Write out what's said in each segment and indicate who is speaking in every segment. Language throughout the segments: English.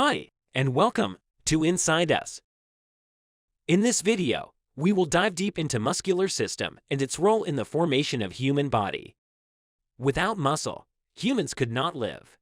Speaker 1: Hi, and welcome to Inside Us. In this video, we will dive deep into muscular system and its role in the formation of human body. Without muscle, humans could not live.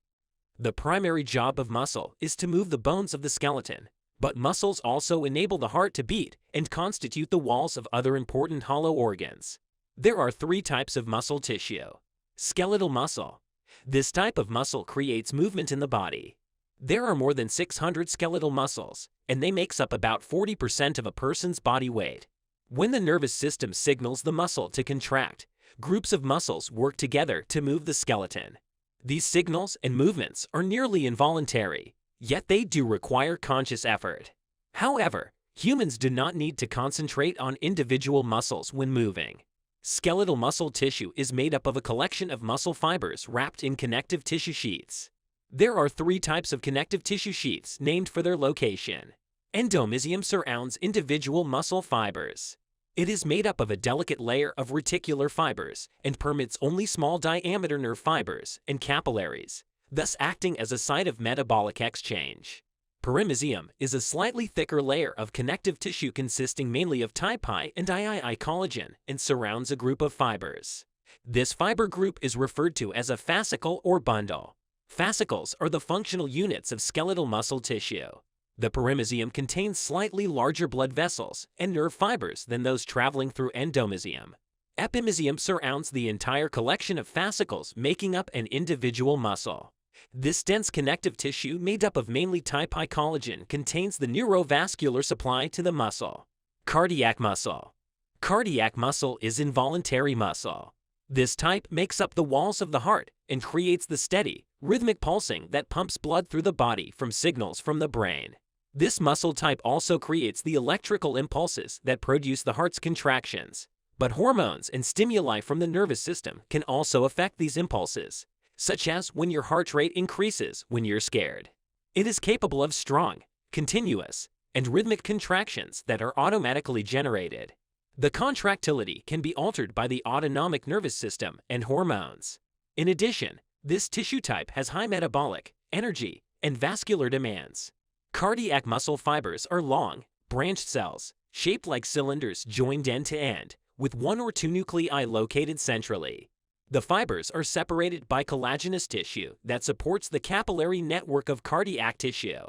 Speaker 1: The primary job of muscle is to move the bones of the skeleton, but muscles also enable the heart to beat and constitute the walls of other important hollow organs. There are three types of muscle tissue. Skeletal muscle. This type of muscle creates movement in the body. There are more than 600 skeletal muscles, and they make up about 40% of a person's body weight. When the nervous system signals the muscle to contract, groups of muscles work together to move the skeleton. These signals and movements are nearly involuntary, yet they do require conscious effort. However, humans do not need to concentrate on individual muscles when moving. Skeletal muscle tissue is made up of a collection of muscle fibers wrapped in connective tissue sheets. There are three types of connective tissue sheets named for their location. Endomysium surrounds individual muscle fibers. It is made up of a delicate layer of reticular fibers and permits only small diameter nerve fibers and capillaries, thus acting as a site of metabolic exchange. Perimysium is a slightly thicker layer of connective tissue consisting mainly of type I and II collagen and surrounds a group of fibers. This fiber group is referred to as a fascicle or bundle. Fascicles are the functional units of skeletal muscle tissue. The perimysium contains slightly larger blood vessels and nerve fibers than those traveling through endomysium. Epimysium surrounds the entire collection of fascicles making up an individual muscle. This dense connective tissue made up of mainly type I collagen contains the neurovascular supply to the muscle. Cardiac muscle. Cardiac muscle is involuntary muscle. This type makes up the walls of the heart and creates the steady, rhythmic pulsing that pumps blood through the body from signals from the brain. This muscle type also creates the electrical impulses that produce the heart's contractions. But hormones and stimuli from the nervous system can also affect these impulses, such as when your heart rate increases when you're scared. It is capable of strong, continuous, and rhythmic contractions that are automatically generated. The contractility can be altered by the autonomic nervous system and hormones. In addition, this tissue type has high metabolic, energy, and vascular demands. Cardiac muscle fibers are long, branched cells, shaped like cylinders joined end to end, with one or two nuclei located centrally. The fibers are separated by collagenous tissue that supports the capillary network of cardiac tissue.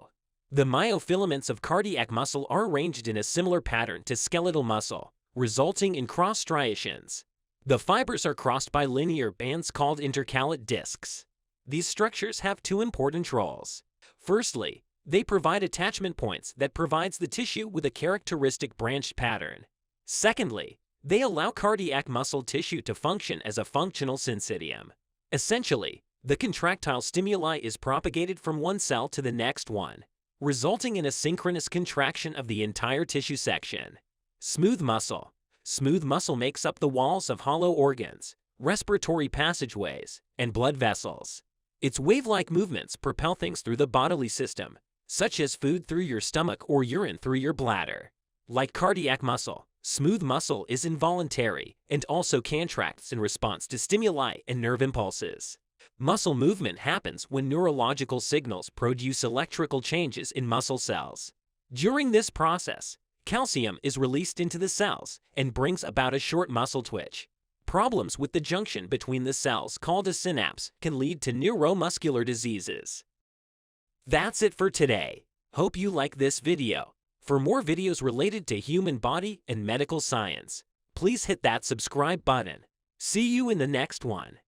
Speaker 1: The myofilaments of cardiac muscle are arranged in a similar pattern to skeletal muscle, resulting in cross striations. The fibers are crossed by linear bands called intercalate discs. These structures have two important roles. Firstly, they provide attachment points that provides the tissue with a characteristic branched pattern. Secondly, they allow cardiac muscle tissue to function as a functional syncytium. Essentially, the contractile stimuli is propagated from one cell to the next one, resulting in a synchronous contraction of the entire tissue section. Smooth muscle. Smooth muscle makes up the walls of hollow organs, respiratory passageways, and blood vessels. Its wave-like movements propel things through the bodily system, such as food through your stomach or urine through your bladder. Like cardiac muscle, smooth muscle is involuntary and also contracts in response to stimuli and nerve impulses. Muscle movement happens when neurological signals produce electrical changes in muscle cells. During this process, calcium is released into the cells and brings about a short muscle twitch. Problems with the junction between the cells called a synapse can lead to neuromuscular diseases. That's it for today. Hope you like this video. For more videos related to human body and medical science, please hit that subscribe button. See you in the next one.